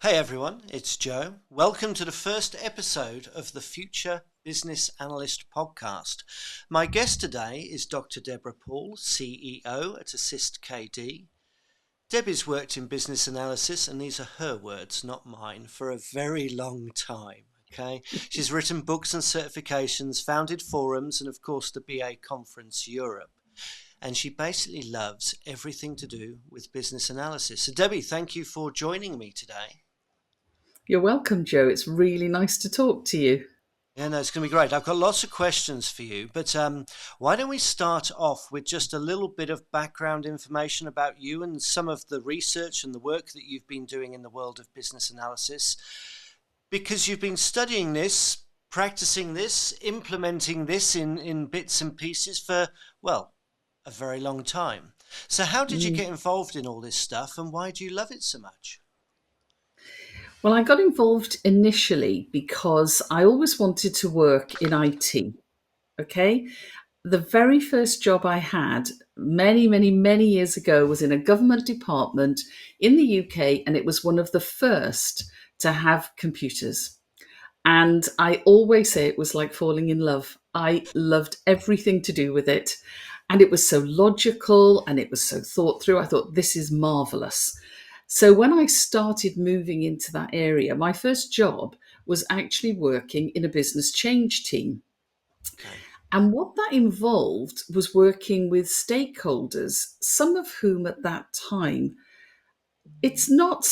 Hey everyone, it's Joe. Welcome to the first episode of the Future Business Analyst podcast. My guest today is Dr. Debra Paul, CEO at AssistKD. Debbie's worked in business analysis, and these are her words, not mine, for a very long time. Okay, she's written books and certifications, founded forums, and of course the BA Conference Europe. And she basically loves everything to do with business analysis. So Debbie, thank you for joining me today. You're welcome, Joe. It's really nice to talk to you. Yeah, no, it's going to be great. I've got lots of questions for you, but why don't we start off with just a little bit of background information about you and some of the research and the work that you've been doing in the world of business analysis, because you've been studying this, practicing this, implementing this in bits and pieces for, well, a very long time. So how did you get involved in all this stuff, and why do you love it so much? Well, I got involved initially because I always wanted to work in IT. Okay. The very first job I had many years ago was in a government department in the UK, and it was one of the first to have computers. And I always say it was like falling in love. I loved everything to do with it. And it was so logical and it was so thought through. I thought, this is marvelous. So when I started moving into that area, my first job was actually working in a business change team. Okay. And what that involved was working with stakeholders, some of whom at that time, it's not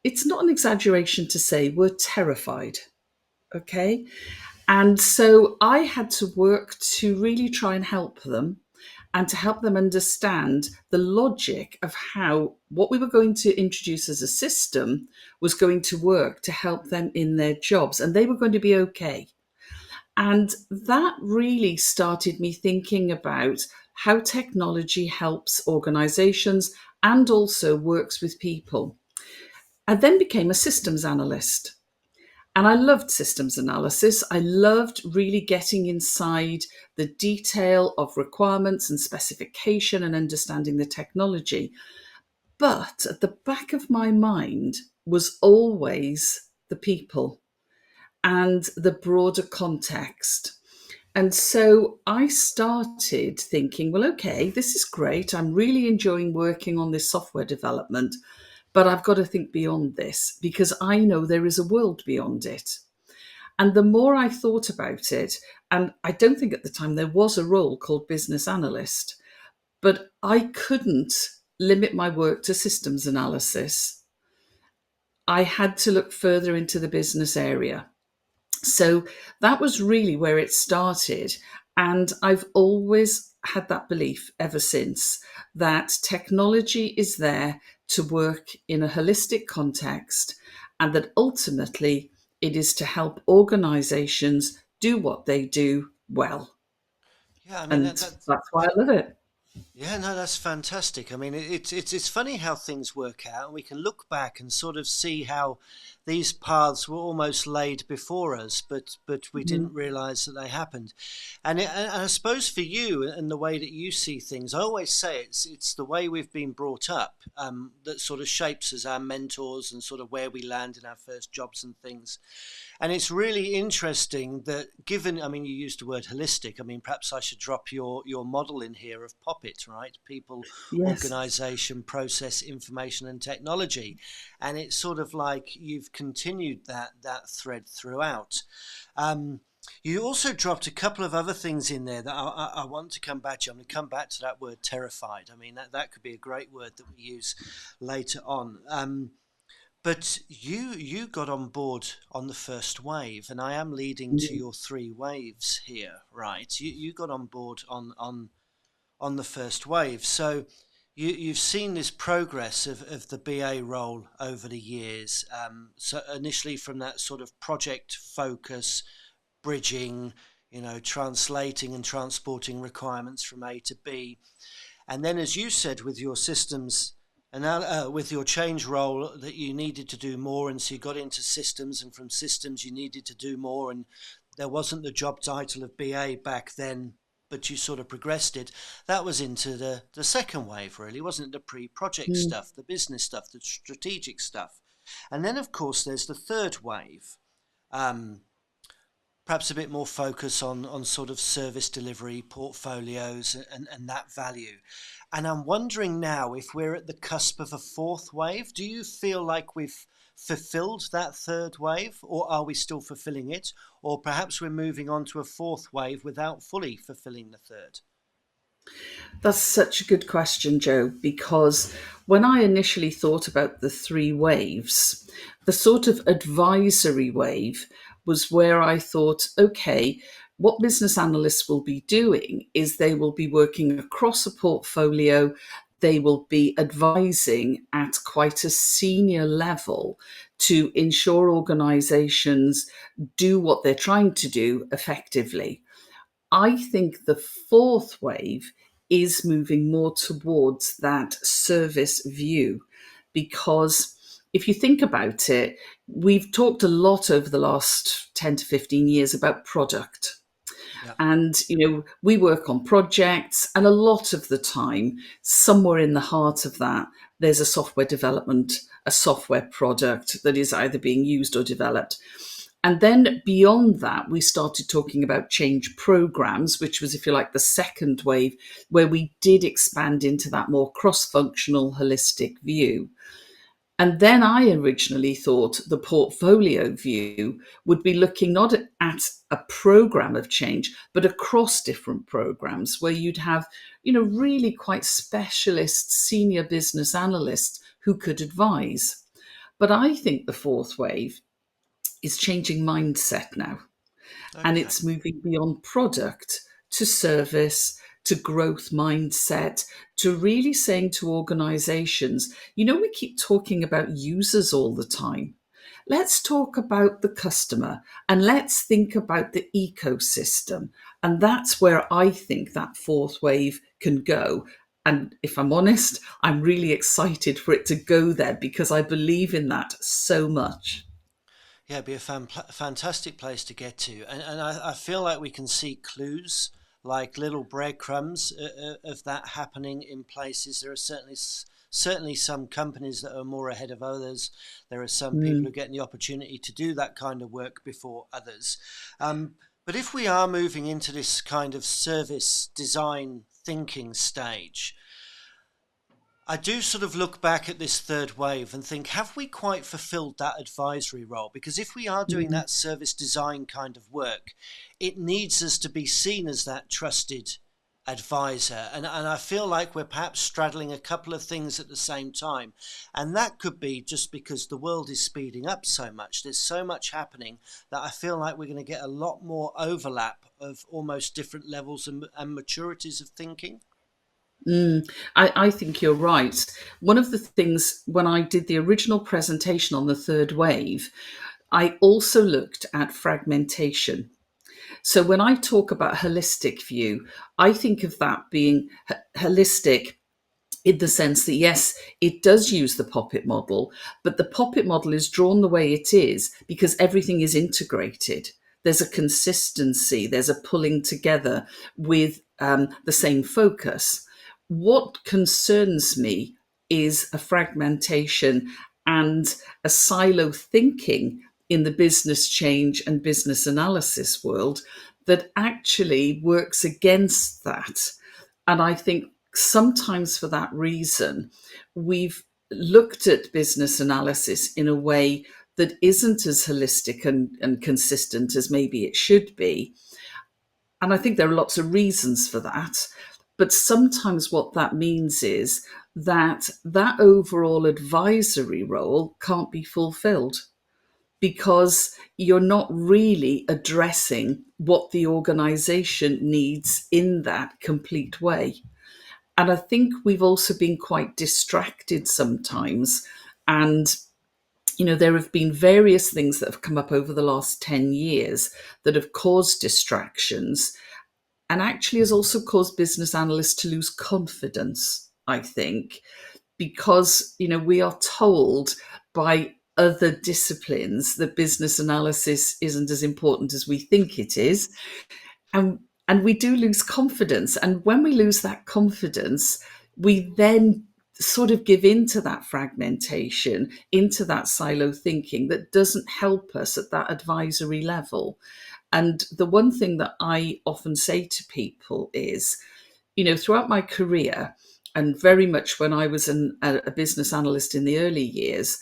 it's not an exaggeration to say were terrified. Okay. And so I had to work to really try and help them and to help them understand the logic of how what we were going to introduce as a system was going to work to help them in their jobs, and they were going to be okay. And that really started me thinking about how technology helps organizations and also works with people. I then became a systems analyst. And I loved systems analysis. I loved really getting inside the detail of requirements and specification and understanding the technology. But at the back of my mind was always the people and the broader context. And so I started thinking, well, okay, this is great. I'm really enjoying working on this software development, but I've got to think beyond this because I know there is a world beyond it. And the more I thought about it, and I don't think at the time there was a role called business analyst, but I couldn't limit my work to systems analysis. I had to look further into the business area. So that was really where it started. And I've always had that belief ever since that technology is there to work in a holistic context and that ultimately it is to help organizations do what they do well. Yeah, I mean And that that's why I love it. Yeah, no, that's fantastic. I mean, it's funny how things work out, and we can look back and sort of see how these paths were almost laid before us, but we didn't realise that they happened. And I suppose for you and the way that you see things, I always say it's the way we've been brought up that sort of shapes us, our mentors, and sort of where we land in our first jobs and things. And it's really interesting that given, I mean, you used the word holistic. I mean, perhaps I should drop your model in here of POPIT, right? People, Yes. organization, process, information, and technology. And it's sort of like you've continued that thread throughout. You also dropped a couple of other things in there that I want to come back to. I'm going to come back to that word terrified. I mean, that could be a great word that we use later on. But you got on board on the first wave, and I am leading to your three waves here, right? You got on board on the first wave, so you've seen this progress of the BA role over the years. So initially from that sort of project focus, bridging, translating and transporting requirements from A to B, and then as you said with your systems and now, with your change role, that you needed to do more, and so you got into systems, and from systems you needed to do more, and there wasn't the job title of BA back then, but you sort of progressed it. That was into the second wave, really, wasn't it? The pre-project Mm. stuff, the business stuff, the strategic stuff. And then, of course, there's the third wave. Um, Perhaps a bit more focus on sort of service delivery, portfolios, and that value. And I'm wondering now if we're at the cusp of a fourth wave. Do you feel like we've fulfilled that third wave, or are we still fulfilling it? Or perhaps we're moving on to a fourth wave without fully fulfilling the third? That's such a good question, Joe, because when I initially thought about the three waves, the sort of advisory wave was where I thought, okay, what business analysts will be doing is they will be working across a portfolio. They will be advising at quite a senior level to ensure organizations do what they're trying to do effectively. I think the fourth wave is moving more towards that service view because if you think about it, we've talked a lot over the last 10 to 15 years about product. Yeah. And, we work on projects, and a lot of the time, somewhere in the heart of that, there's a software development, a software product that is either being used or developed. And then beyond that, we started talking about change programs, which was, if you like, the second wave, where we did expand into that more cross functional, holistic view. And then I originally thought the portfolio view would be looking not at a program of change, but across different programs where you'd have, really quite specialist senior business analysts who could advise. But I think the fourth wave is changing mindset now. And Okay. it's moving beyond product to service, to growth mindset, to really saying to organizations, we keep talking about users all the time. Let's talk about the customer and let's think about the ecosystem. And that's where I think that fourth wave can go. And if I'm honest, I'm really excited for it to go there because I believe in that so much. Yeah, it'd be a fantastic place to get to. And I feel like we can see clues, like little breadcrumbs of that happening in places. There are certainly some companies that are more ahead of others. There are some people who Mm. get the opportunity to do that kind of work before others. But if we are moving into this kind of service design thinking stage, I do sort of look back at this third wave and think, have we quite fulfilled that advisory role? Because if we are doing Mm. that service design kind of work, it needs us to be seen as that trusted advisor. And I feel like we're perhaps straddling a couple of things at the same time. And that could be just because the world is speeding up so much. There's so much happening that I feel like we're going to get a lot more overlap of almost different levels and maturities of thinking. Mm, I think you're right. One of the things when I did the original presentation on the third wave, I also looked at fragmentation. So when I talk about holistic view, I think of that being holistic in the sense that, yes, it does use the poppet model, but the poppet model is drawn the way it is because everything is integrated. There's a consistency, there's a pulling together with the same focus. What concerns me is a fragmentation and a silo thinking in the business change and business analysis world that actually works against that. And I think sometimes for that reason, we've looked at business analysis in a way that isn't as holistic and consistent as maybe it should be. And I think there are lots of reasons for that. But sometimes what that means is that that overall advisory role can't be fulfilled because you're not really addressing what the organization needs in that complete way. And I think we've also been quite distracted sometimes. And, there have been various things that have come up over the last 10 years that have caused distractions and actually has also caused business analysts to lose confidence, I think, because, we are told by other disciplines that business analysis isn't as important as we think it is. And we do lose confidence. And when we lose that confidence, we then sort of give into that fragmentation, into that silo thinking that doesn't help us at that advisory level. And the one thing that I often say to people is, throughout my career, and very much when I was a business analyst in the early years,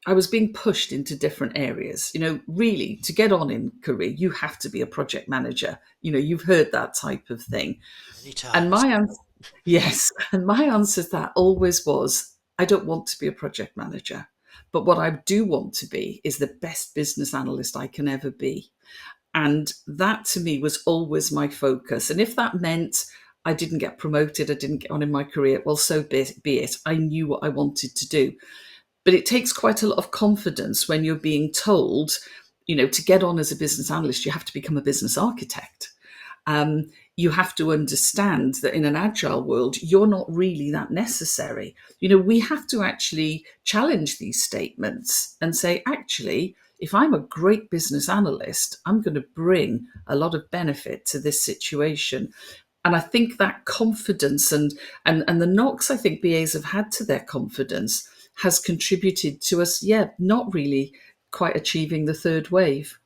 I was being pushed into different areas. Really, to get on in career, you have to be a project manager. You've heard that type of thing. Many And times. yes, and my answer to that always was, I don't want to be a project manager. But what I do want to be is the best business analyst I can ever be. And that to me was always my focus. And if that meant I didn't get promoted, I didn't get on in my career, well, so be it. I knew what I wanted to do. But it takes quite a lot of confidence when you're being told, to get on as a business analyst, you have to become a business architect. You have to understand that in an agile world, you're not really that necessary. We have to actually challenge these statements and say, actually, if I'm a great business analyst, I'm going to bring a lot of benefit to this situation. And I think that confidence and the knocks I think BAs have had to their confidence has contributed to us, not really quite achieving the third wave.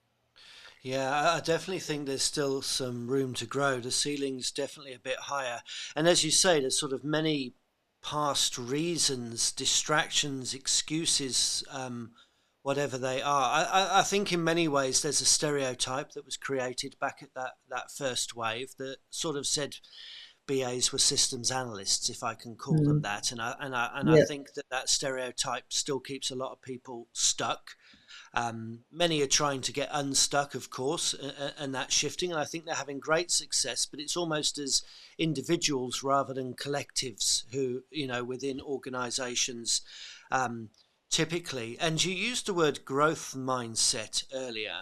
Yeah, I definitely think there's still some room to grow. The ceiling's definitely a bit higher. And as you say, there's sort of many past reasons, distractions, excuses, whatever they are. I think in many ways there's a stereotype that was created back at that first wave that sort of said BAs were systems analysts, if I can call them Mm, that. And I yeah. think that stereotype still keeps a lot of people stuck. Many are trying to get unstuck, of course, and that's shifting. And I think they're having great success, but it's almost as individuals rather than collectives who, within organizations, um, typically. And you used the word growth mindset earlier.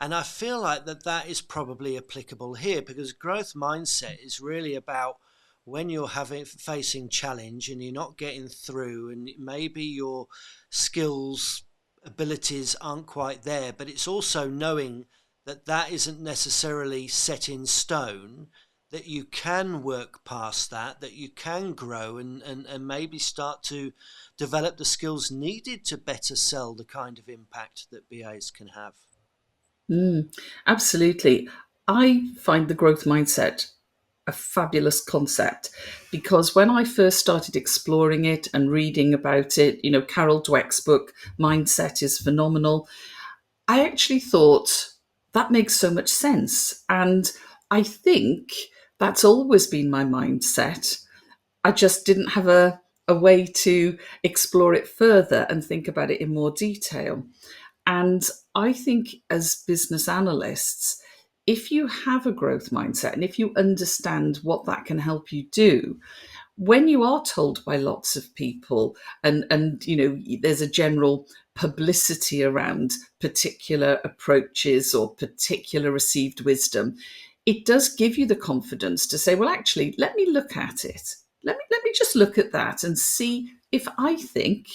And I feel like that is probably applicable here because growth mindset is really about when you're facing challenge and you're not getting through, and maybe your skills, abilities aren't quite there, but it's also knowing that isn't necessarily set in stone, that you can work past that you can grow and maybe start to develop the skills needed to better sell the kind of impact that BAs can have. Mm, absolutely. I find the growth mindset a fabulous concept because when I first started exploring it and reading about it, Carol Dweck's book, Mindset, is phenomenal. I actually thought that makes so much sense. And I think that's always been my mindset. I just didn't have a way to explore it further and think about it in more detail. And I think as business analysts, if you have a growth mindset and if you understand what that can help you do, when you are told by lots of people and there's a general publicity around particular approaches or particular received wisdom, it does give you the confidence to say, well, actually, let me look at it. Let me just look at that and see if I think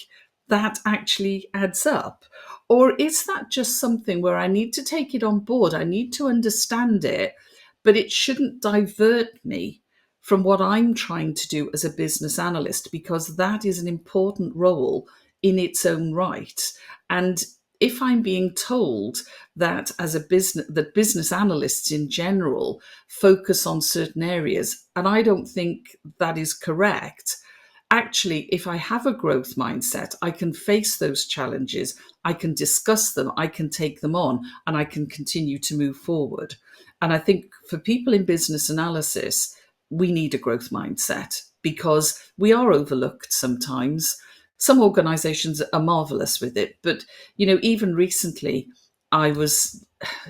that actually adds up. Or is that just something where I need to take it on board? I need to understand it, but it shouldn't divert me from what I'm trying to do as a business analyst, because that is an important role in its own right. And if I'm being told that as a business, that business analysts in general focus on certain areas, and I don't think that is correct, actually, if I have a growth mindset, I can face those challenges, I can discuss them, I can take them on, and I can continue to move forward. And I think for people in business analysis, we need a growth mindset because we are overlooked sometimes. Some organizations are marvelous with it, but even recently I was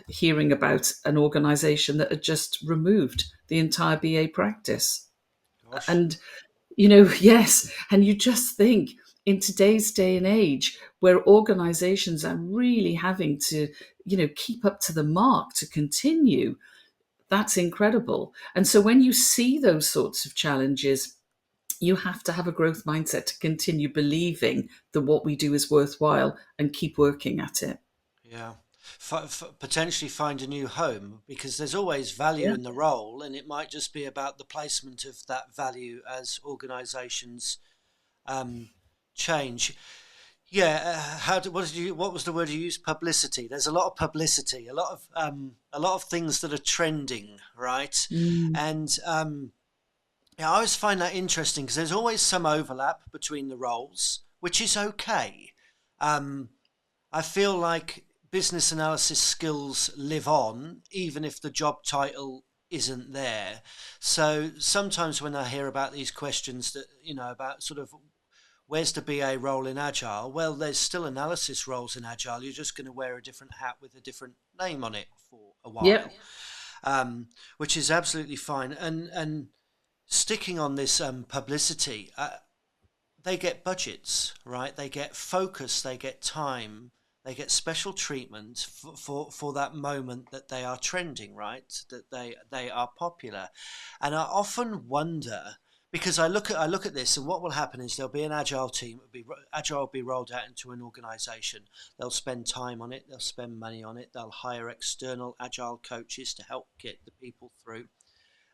hearing about an organization that had just removed the entire BA practice. Gosh. And yes, and you just think in today's day and age where organizations are really having to, keep up to the mark to continue, that's incredible. And so when you see those sorts of challenges, you have to have a growth mindset to continue believing that what we do is worthwhile and keep working at it. Yeah. Potentially find a new home because there's always value in the role, and it might just be about the placement of that value as organizations um, change. Yeah, what was the word you used? Publicity. There's a lot of publicity, a lot of things that are trending, right? Mm. And yeah, I always find that interesting because there's always some overlap between the roles, which is okay. Um, I feel like business analysis skills live on, even if the job title isn't there. So sometimes when I hear about these questions that, about sort of where's the BA role in Agile? Well, there's still analysis roles in Agile. You're just going to wear a different hat with a different name on it for a Yep. while, which is absolutely fine. And sticking on this publicity, they get budgets, right? They get focus, they get time, they get special treatment for that moment that they are trending, right? That they are popular. And I often wonder, because I look at this, and what will happen is there'll be an agile team. Agile will be rolled out into an organization. They'll spend time on it, they'll spend money on it, they'll hire external agile coaches to help get the people through,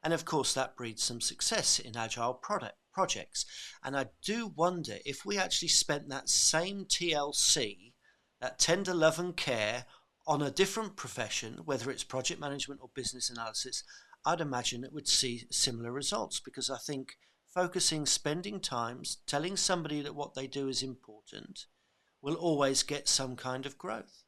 and of course, that breeds some success in agile projects. And I do wonder if we actually spent that same TLC, that tender love and care, on a different profession, whether it's project management or business analysis, I'd imagine it would see similar results, because I think focusing, spending time, telling somebody that what they do is important will always get some kind of growth.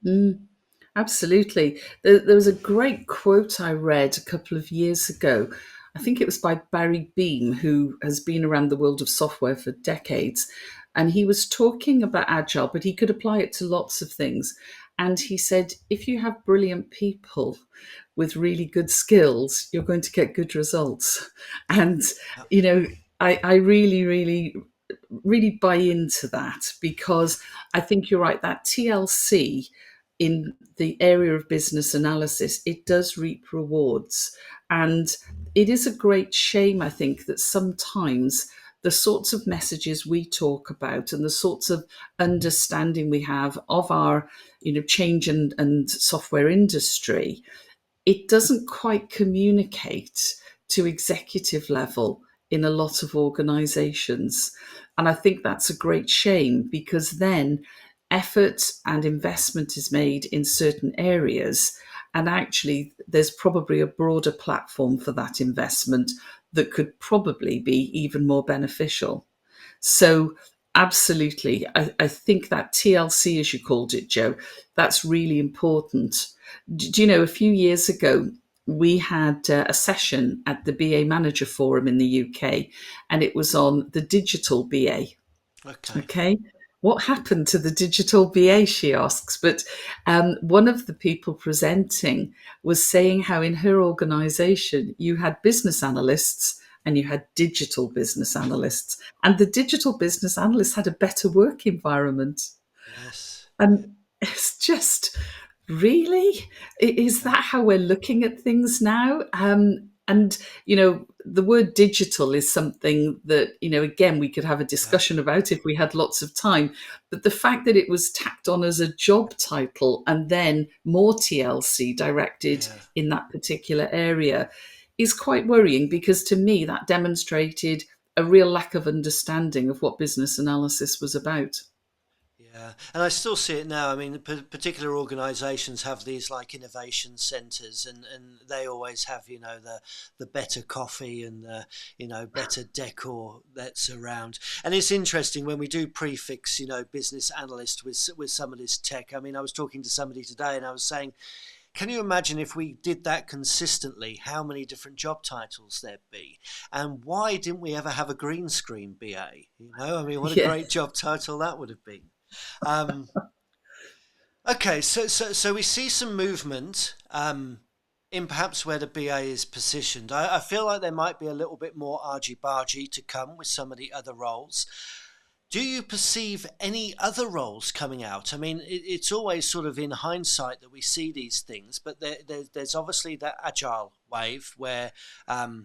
Mm. Absolutely. There was a great quote I read a couple of years ago. I think it was by Barry Beam, who has been around the world of software for decades. And he was talking about Agile, but he could apply it to lots of things. And he said, if you have brilliant people with really good skills, you're going to get good results. And, Uh, you know, I really, really, really buy into that, because I think you're right. That TLC in the area of business analysis, it does reap rewards. And it is a great shame, I think, that sometimes the sorts of messages we talk about and the sorts of understanding we have of our, change and software industry, it doesn't quite communicate to executive level in a lot of organizations. And I think that's a great shame, because then effort and investment is made in certain areas. And actually, there's probably a broader platform for that investment that could probably be even more beneficial. So, absolutely, I think that TLC, as you called it, Joe, that's really important. Do you know, a few years ago, we had a session at the BA Manager Forum in the UK, and it was on the digital BA. okay. Okay. What happened to the digital BA, she asks. But one of the people presenting was saying how in her organization you had business analysts and you had digital business analysts. And the digital business analysts had a better work environment. Yes. And it's just really, is Yeah. that how we're looking at things now? And the word digital is something that, again, we could have a Yeah. discussion about if we had lots of time. But the fact that it was tacked on as a job title and then more TLC directed Yeah. in that particular area is quite worrying, because to me that demonstrated a real lack of understanding of what business analysis was about. Yeah, and I still see it now. I mean, particular organisations have these like innovation centres, and they always have, the better coffee and the, better decor that's around. And it's interesting when we do prefix, business analyst with some of this tech. I mean, I was talking to somebody today, and I was saying, can you imagine if we did that consistently, how many different job titles there'd be? And why didn't we ever have a green screen BA? I mean, what a Yeah. great job title that would have been. Um, okay, so we see some movement in perhaps where the BA is positioned. I feel like there might be a little bit more argy-bargy to come with some of the other roles. Do you perceive any other roles coming out? I mean, it's always sort of in hindsight that we see these things, but there's obviously that agile wave where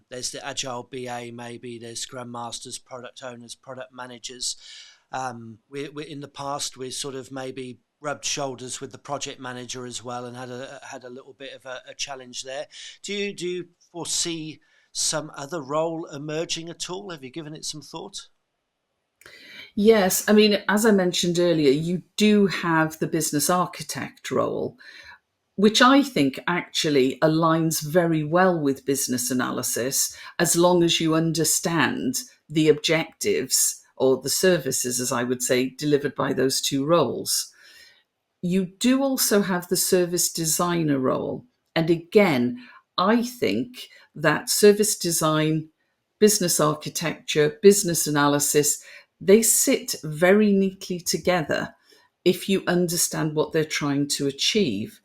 there's the agile BA, maybe there's Scrum Masters, product owners, product managers. We in the past we sort of maybe rubbed shoulders with the project manager as well, and had a little bit of a challenge there. Do you foresee some other role emerging at all? Have you given it some thought? Yes, I mean, as I mentioned earlier, you do have the business architect role, which I think actually aligns very well with business analysis as long as you understand the objectives or the services, as I would say, delivered by those two roles. You do also have the service designer role. And again, I think that service design, business architecture, business analysis, they sit very neatly together if you understand what they're trying to achieve.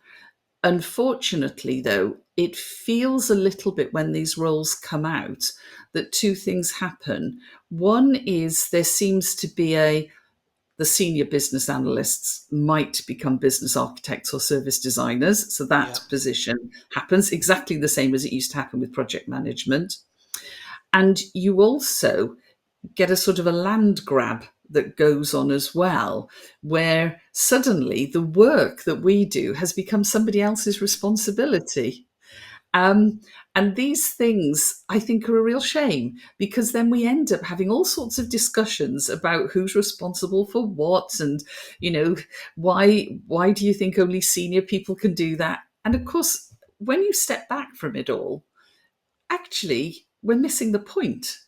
Unfortunately, though, it feels a little bit when these roles come out that two things happen. One is there seems to be the senior business analysts might become business architects or service designers. So that Yeah. position happens exactly the same as it used to happen with project management. And you also get a sort of a land grab that goes on as well, where suddenly the work that we do has become somebody else's responsibility. Um, and these things, I think, are a real shame because then we end up having all sorts of discussions about who's responsible for what, and why do you think only senior people can do that? And of course, when you step back from it all, actually, we're missing the point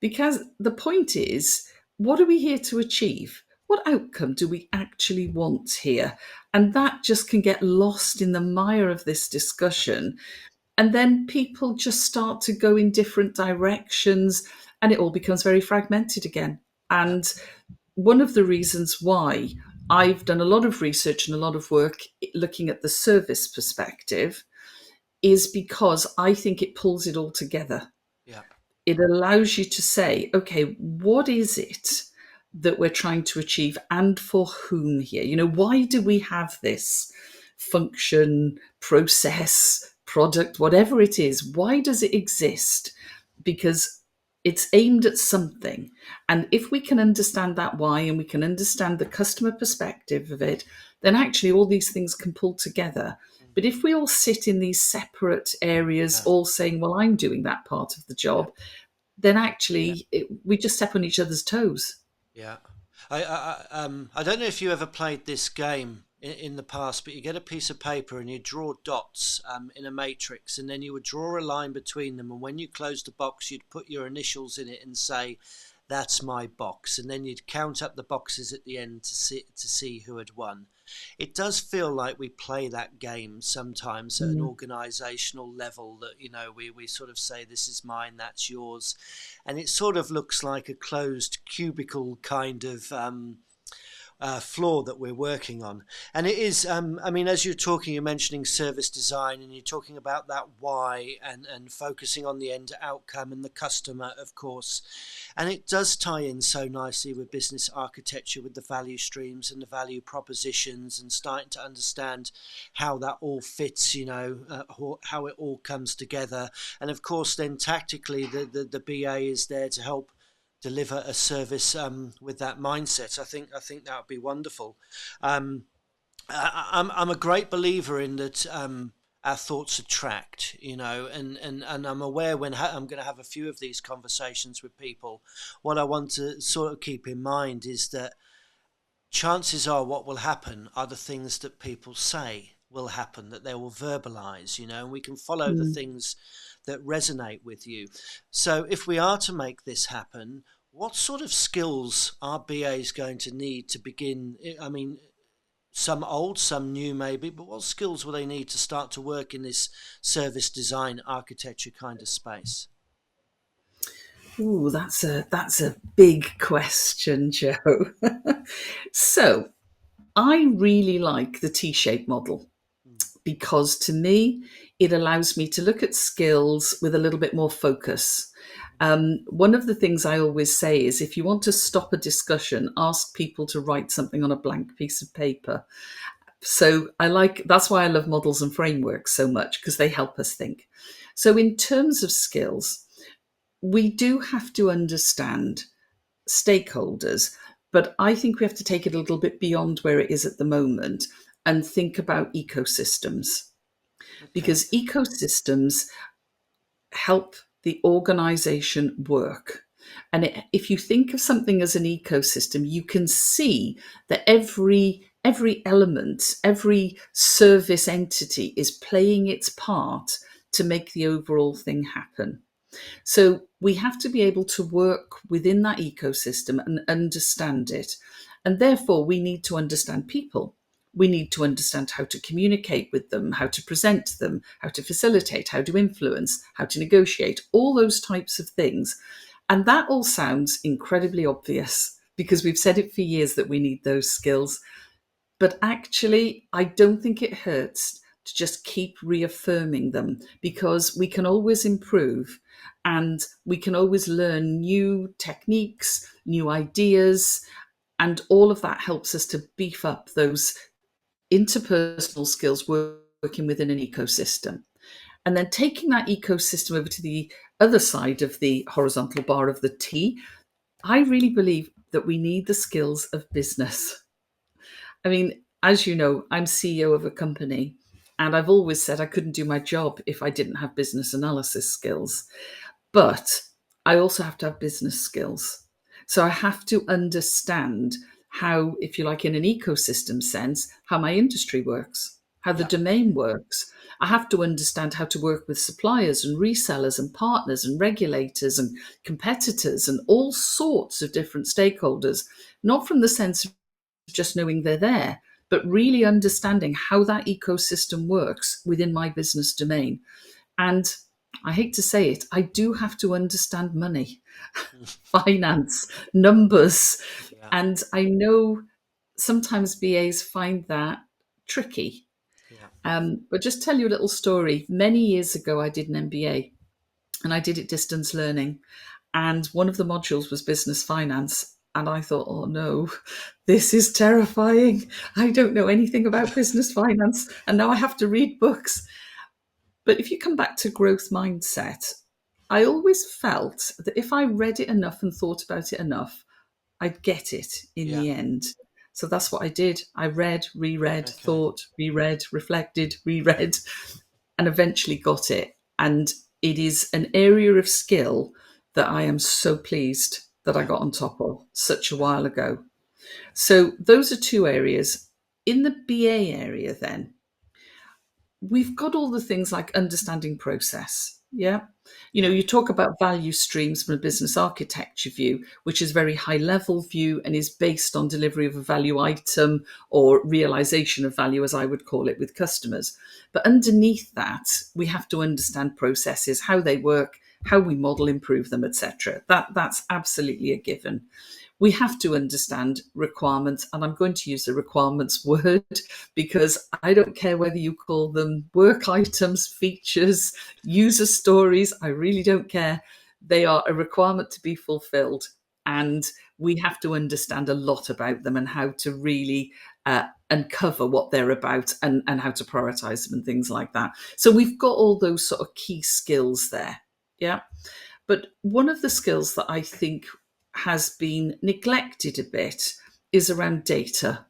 because the point is, what are we here to achieve? What outcome do we actually want here? And that just can get lost in the mire of this discussion, and then people just start to go in different directions and it all becomes very fragmented again. Yeah. And one of the reasons why I've done a lot of research and a lot of work looking at the service perspective is because I think it pulls it all together. Yeah. It allows you to say, okay, what is it that we're trying to achieve and for whom here? Why do we have this function, process, product, whatever it is? Why does it exist? Because it's aimed at something. And if we can understand that why and we can understand the customer perspective of it, then actually all these things can pull together. But if we all sit in these separate areas, Yeah. all saying, well, I'm doing that part of the Yeah. job, then actually we just step on each other's toes. Yeah. I don't know if you ever played this game in the past, but you get a piece of paper and you draw dots in a matrix, and then you would draw a line between them. And when you closed the box, you'd put your initials in it and say, "That's my box." And then you'd count up the boxes at the end to see who had won. It does feel like we play that game sometimes at an Mm. organizational level, that we sort of say, this is mine, that's yours, and it sort of looks like a closed cubicle kind of floor that we're working on. And it is, I mean, as you're talking, you're mentioning service design and you're talking about that why, and focusing on the end outcome and the customer, of course. And it does tie in so nicely with business architecture, with the value streams and the value propositions, and starting to understand how that all fits, how it all comes together. And of course, then tactically, the BA is there to help deliver a service with that mindset. I think that would be wonderful. Um, I'm a great believer in that. Our thoughts attract, and I'm aware when I'm going to have a few of these conversations with people. What I want to sort of keep in mind is that chances are what will happen are the things that people say will happen, that they will verbalize, and we can follow the Mm. things that resonate with you. So if we are to make this happen, what sort of skills are BAs going to need to begin? I mean, some old, some new maybe, but what skills will they need to start to work in this service design architecture kind of space? Ooh, that's a big question, Joe. So I really like the T-shaped model Mm. because to me it allows me to look at skills with a little bit more focus. One of the things I always say is if you want to stop a discussion, ask people to write something on a blank piece of paper. So that's why I love models and frameworks so much because they help us think. So in terms of skills, we do have to understand stakeholders, but I think we have to take it a little bit beyond where it is at the moment and think about ecosystems, Okay. because ecosystems help the organization work. And if you think of something as an ecosystem, you can see that every element, every service entity is playing its part to make the overall thing happen. So we have to be able to work within that ecosystem and understand it. And therefore, we need to understand people. We need to understand how to communicate with them, how to present them, how to facilitate, how to influence, how to negotiate, all those types of things. And that all sounds incredibly obvious because we've said it for years that we need those skills. But actually, I don't think it hurts to just keep reaffirming them because we can always improve and we can always learn new techniques, new ideas, and all of that helps us to beef up those interpersonal skills working within an ecosystem. And then taking that ecosystem over to the other side of the horizontal bar of the T, I really believe that we need the skills of business. I mean, as you know, I'm CEO of a company, and I've always said I couldn't do my job if I didn't have business analysis skills. But I also have to have business skills. So I have to understand how, if you like, in an ecosystem sense, how my industry works, how the Yeah. domain works. I have to understand how to work with suppliers and resellers and partners and regulators and competitors and all sorts of different stakeholders, not from the sense of just knowing they're there, but really understanding how that ecosystem works within my business domain. And I hate to say it, I do have to understand money, finance, numbers. Yeah. And I know sometimes BAs find that tricky. Yeah. But just tell you a little story. Many years ago, I did an MBA and I did it distance learning. And one of the modules was business finance. And I thought, oh no, this is terrifying. I don't know anything about business finance. And now I have to read books. But if you come back to growth mindset, I always felt that if I read it enough and thought about it enough, I'd get it in Yeah. the end. So that's what I did. I read, reread, Okay. thought, reread, reflected, reread, and eventually got it. And it is an area of skill that I am so pleased that I Yeah. got on top of such a Yeah. while ago. So those are two areas. In the BA area, then, we've got all the things like understanding process. Yeah. You know, Yeah. you talk about value streams from a business architecture view, which is a very high level view and is based on delivery of a value item or realization of value, as I would call it, with customers. But underneath that, we have to understand processes, how they work, how we model, improve them, etc. That's absolutely a given. We have to understand requirements, and I'm going to use the requirements word because I don't care whether you call them work items, features, user stories, I really don't care. They are a requirement to be fulfilled, and we have to understand a lot about them and how to really uncover what they're about and how to prioritize them and things like that. So we've got all those sort of key skills there. Yeah. But one of the skills that I think has been neglected a bit is around data,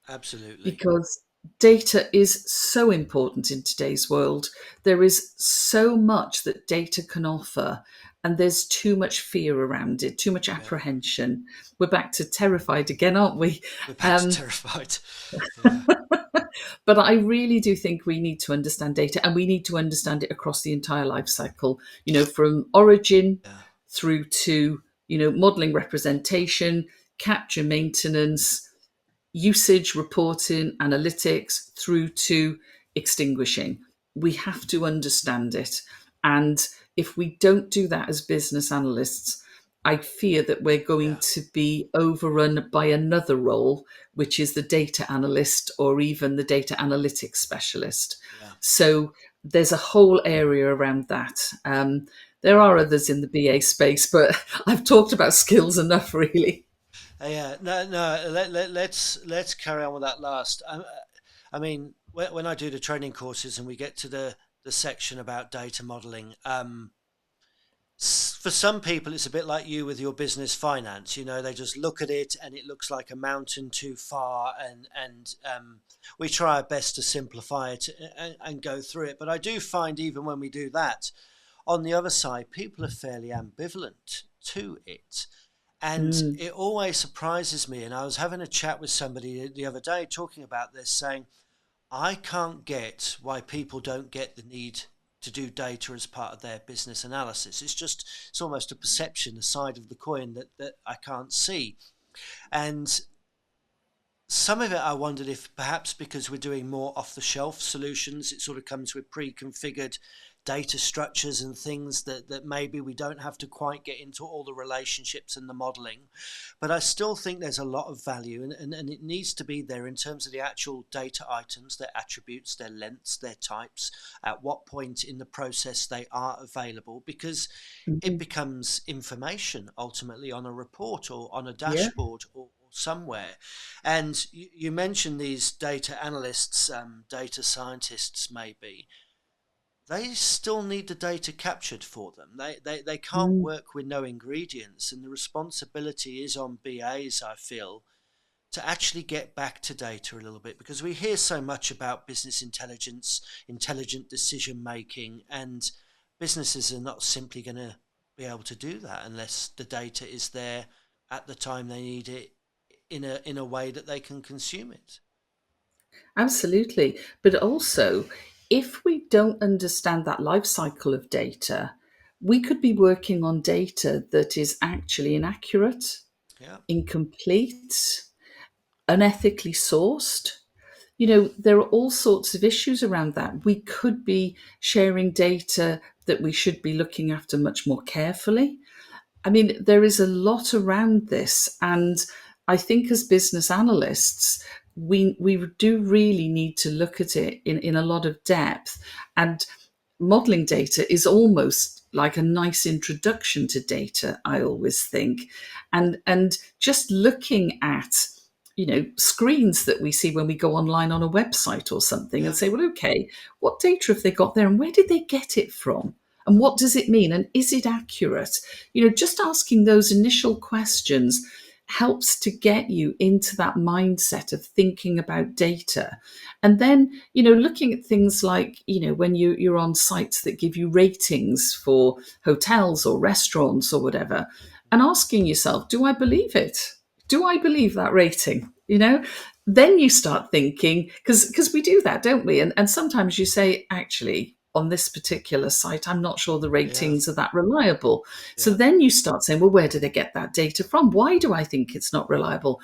Absolutely. because data is so important in today's world. There is so much that data can offer, and there's too much fear around it, too much Yeah. apprehension. We're back to terrified again, aren't we? We're back to terrified. Yeah. But I really do think we need to understand data, and we need to understand it across the entire life cycle, you know, from origin Yeah. through to, you know, modeling, representation, capture, maintenance, usage, reporting, analytics, through to extinguishing. We have to understand it. And if we don't do that as business analysts, I fear that we're going Yeah. to be overrun by another role, which is the data analyst or even the data analytics specialist. Yeah. So there's a whole area around that. There are others in the BA space, but I've talked about skills enough, really. Yeah. No. No. Let's carry on with that last. I mean, when I do the training courses and we get to the section about data modeling, for some people it's a bit like you with your business finance. You know, they just look at it and it looks like a mountain too far, and we try our best to simplify it and go through it. But I do find even when we do that, on the other side, people are fairly ambivalent to it. And Mm. it always surprises me. And I was having a chat with somebody the other day talking about this, saying, I can't get why people don't get the need to do data as part of their business analysis. It's almost a perception, a side of the coin that I can't see. And some of it, I wondered if perhaps because we're doing more off the shelf solutions, it sort of comes with pre-configured data structures and things that maybe we don't have to quite get into all the relationships and the modeling. But I still think there's a lot of value, and it needs to be there in terms of the actual data items, their attributes, their lengths, their types, at what point in the process they are available, because it Mhm. becomes information ultimately on a report or on a Yeah. dashboard or somewhere. And you mentioned these data analysts, data scientists, maybe. They still need the data captured for them. They can't Mm. work with no ingredients, and the responsibility is on BAs, I feel, to actually get back to data a little bit, because we hear so much about business intelligence, intelligent decision making, and businesses are not simply going to be able to do that unless the data is there at the time they need it in a way that they can consume it. Absolutely. But also, if we don't understand that life cycle of data, we could be working on data that is actually inaccurate, Yeah, incomplete, unethically sourced. You know, there are all sorts of issues around that. We could be sharing data that we should be looking after much more carefully. I mean, there is a lot around this. And I think as business analysts, we do really need to look at it in a lot of depth. And modeling data is almost like a nice introduction to data, I always think. And just looking at screens that we see when we go online on a website or something and yeah, say, well, okay, what data have they got there and where did they get it from? And what does it mean? And is it accurate? Just asking those initial questions helps to get you into that mindset of thinking about data. And then, looking at things like, when you're on sites that give you ratings for hotels or restaurants or whatever, and asking yourself, do I believe it? Do I believe that rating? Then you start thinking, because we do that, don't we? And sometimes you say, actually, on this particular site, I'm not sure the yeah, ratings are that reliable. So yeah, then you start saying, well, where do they get that data from? Why do I think it's not reliable?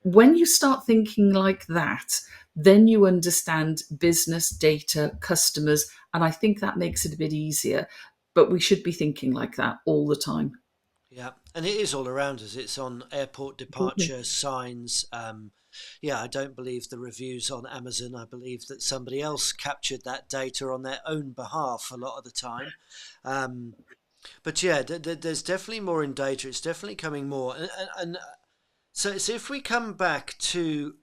When you start thinking like that, then you understand business, data, customers, and I think that makes it a bit easier. But we should be thinking like that all the time. yeah. And it is all around us. It's on airport Absolutely. departure signs. Yeah, I don't believe the reviews on Amazon. I believe that somebody else captured that data on their own behalf a lot of the time. Um, but yeah, there's definitely more in data. It's definitely coming more. And so if we come back to,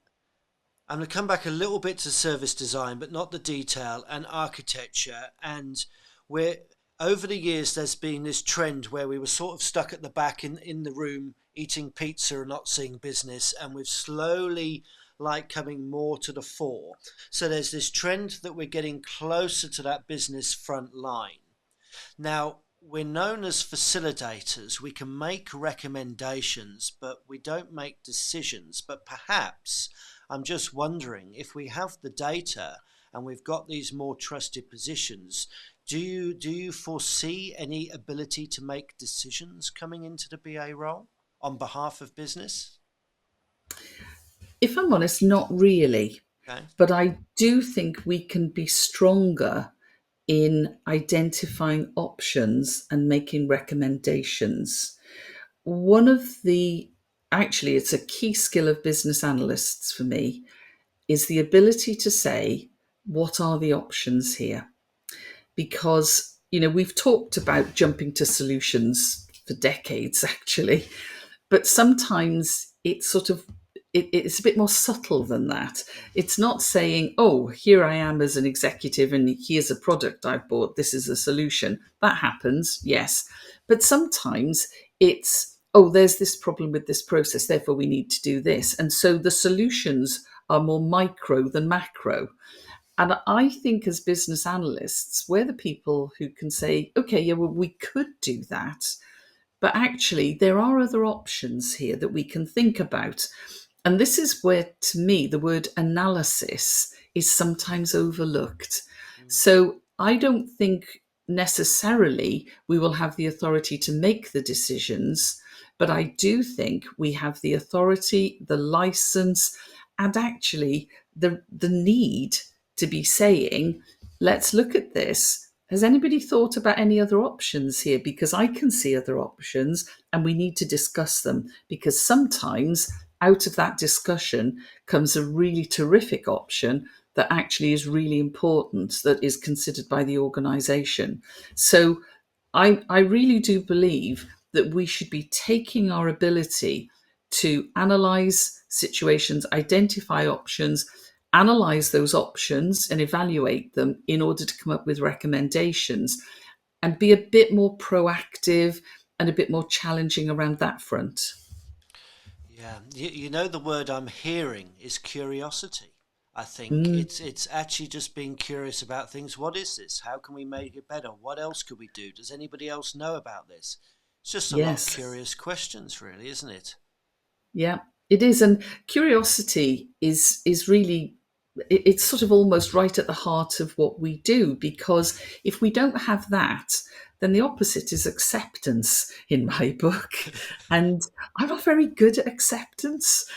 I'm going to come back a little bit to service design, but not the detail and architecture. And where over the years there's been this trend where we were sort of stuck at the back in the room eating pizza and not seeing business, and we've slowly like coming more to the fore. So there's this trend that we're getting closer to that business front line. Now, we're known as facilitators. We can make recommendations, but we don't make decisions. But perhaps I'm just wondering, if we have the data and we've got these more trusted positions, do you foresee any ability to make decisions coming into the BA role on behalf of business? If I'm honest, not really. Okay. But I do think we can be stronger in identifying options and making recommendations. One of the, actually, it's a key skill of business analysts for me, is the ability to say, what are the options here? Because, we've talked about jumping to solutions for decades, actually, but sometimes it's a bit more subtle than that. It's not saying, oh, here I am as an executive and here's a product I've bought, this is a solution. That happens, yes. But sometimes it's, oh, there's this problem with this process, therefore we need to do this. And so the solutions are more micro than macro. And I think as business analysts, we're the people who can say, okay, yeah, well, we could do that, But actually, there are other options here that we can think about. And this is where, to me, the word analysis is sometimes overlooked. Mm. So I don't think necessarily we will have the authority to make the decisions, but I do think we have the authority, the license, and actually the need to be saying, let's look at this. Has anybody thought about any other options here? Because I can see other options and we need to discuss them, because sometimes out of that discussion comes a really terrific option that actually is really important, that is considered by the organization. So I really do believe that we should be taking our ability to analyze situations, identify options, analyze those options and evaluate them in order to come up with recommendations, and be a bit more proactive and a bit more challenging around that front. Yeah, you know, the word I'm hearing is curiosity. I think Mm, it's actually just being curious about things. What is this? How can we make it better? What else could we do? Does anybody else know about this? It's just a lot of yes. curious questions, really, isn't it? Yeah, it is. And curiosity is really, it's sort of almost right at the heart of what we do, because if we don't have that, then the opposite is acceptance in my book. And I'm not very good at acceptance.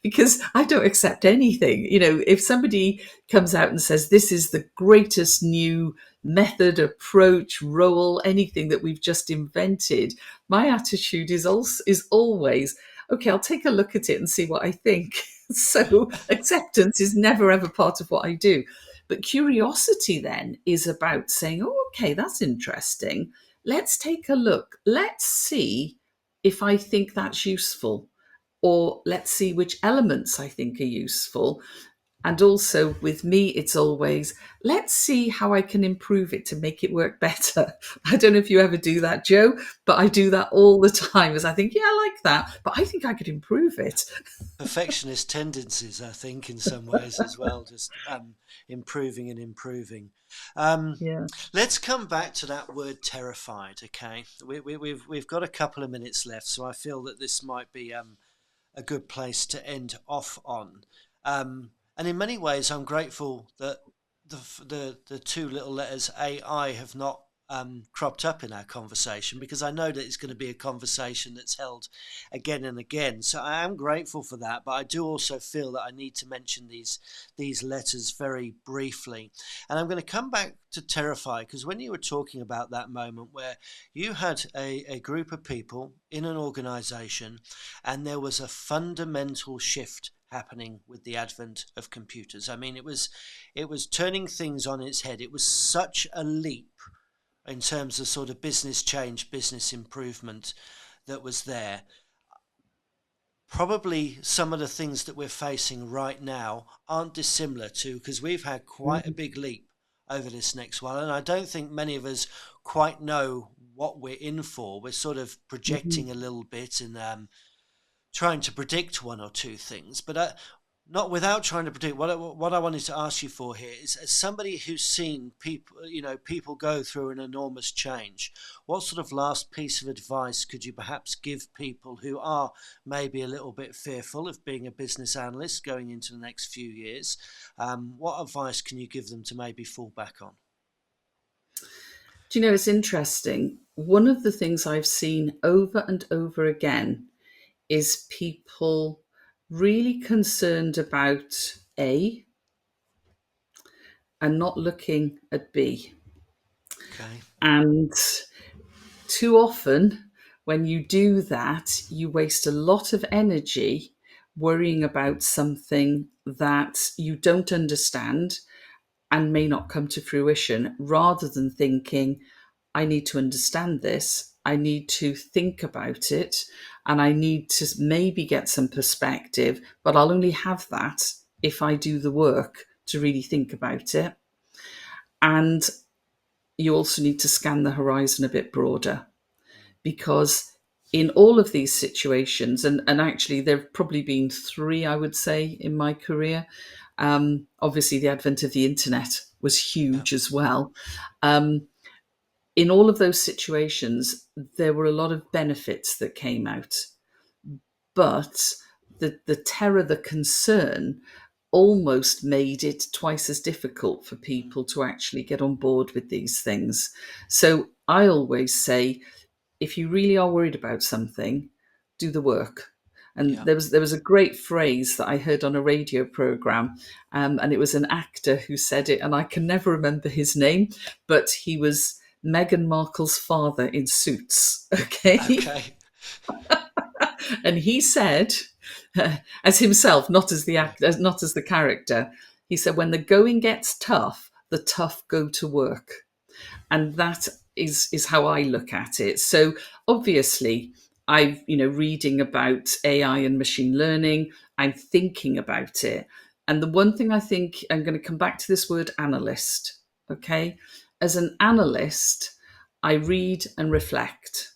Because I don't accept anything. You know, if somebody comes out and says this is the greatest new method, approach, role, anything that we've just invented, my attitude is always, okay, I'll take a look at it and see what I think. So acceptance is never ever part of what I do. But curiosity then is about saying, oh, okay, that's interesting. Let's take a look. Let's see if I think that's useful, or let's see which elements I think are useful. And also with me, it's always, let's see how I can improve it to make it work better. I don't know if you ever do that, Joe, but I do that all the time, as I think, yeah, I like that, but I think I could improve it. Perfectionist tendencies, I think, in some ways as well, just improving and improving. Um, Yeah. let's come back to that word terrified, okay? We've got a couple of minutes left, so I feel that this might be a good place to end off on. And in many ways, I'm grateful that the two little letters AI have not cropped up in our conversation, because I know that it's going to be a conversation that's held again and again. So I am grateful for that, but I do also feel that I need to mention these letters very briefly. And I'm going to come back to terrify, because when you were talking about that moment where you had a group of people in an organization and there was a fundamental shift happening with the advent of computers. I mean, it was turning things on its head. It was such a leap in terms of sort of business change, business improvement that was there. Probably some of the things that we're facing right now aren't dissimilar to, because we've had quite a Mhm, big leap over this next while, and I don't think many of us quite know what we're in for. We're sort of mhm. projecting a little bit and trying to predict one or two things, but not without trying to predict. What I wanted to ask you for here is, as somebody who's seen people, people go through an enormous change, what sort of last piece of advice could you perhaps give people who are maybe a little bit fearful of being a business analyst going into the next few years? What advice can you give them to maybe fall back on? Do you know, it's interesting. One of the things I've seen over and over again is people really concerned about A and not looking at B. Okay. And too often, when you do that, you waste a lot of energy worrying about something that you don't understand and may not come to fruition, rather than thinking, I need to understand this, I need to think about it, and I need to maybe get some perspective, but I'll only have that if I do the work to really think about it. And you also need to scan the horizon a bit broader, because in all of these situations, and actually there have probably been three, I would say, in my career. Obviously, the advent of the internet was Yeah. huge as well. Um, in all of those situations, there were a lot of benefits that came out. But the terror, the concern, almost made it twice as difficult for Mm. people to actually get on board with these things. So I always say, if you really are worried about something, do the work. And Yeah. there was a great phrase that I heard on a radio program, and it was an actor who said it, and I can never remember his name, but he was Meghan Markle's father in Suits. Okay, Okay. and he said, as himself, not as the Yeah. actor, not as the character, he said, "When the going gets tough, the tough go to work." And that is how I look at it. So obviously, I've reading about AI and machine learning. I'm thinking about it, and the one thing I think, I'm going to come back to this word analyst. Okay, as an analyst, I read and reflect.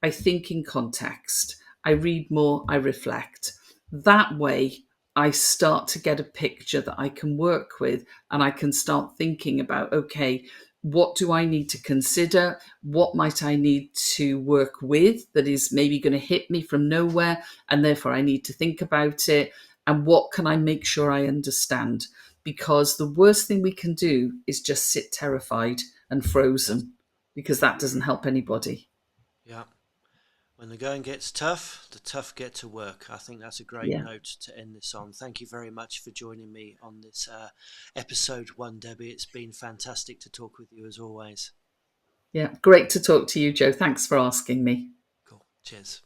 I think in context. I read more, I reflect. That way, I start to get a picture that I can work with, and I can start thinking about, okay, what do I need to consider? What might I need to work with that is maybe going to hit me from nowhere? And therefore, I need to think about it. And what can I make sure I understand? Because the worst thing we can do is just sit terrified and Yeah. frozen, because that doesn't help anybody. Yeah. When the going gets tough, the tough get to work. I think that's a great Yeah. note to end this on. Thank you very much for joining me on this episode 1, Debbie. It's been fantastic to talk with you as always. Yeah, great to talk to you, Joe. Thanks for asking me. Cool. Cheers.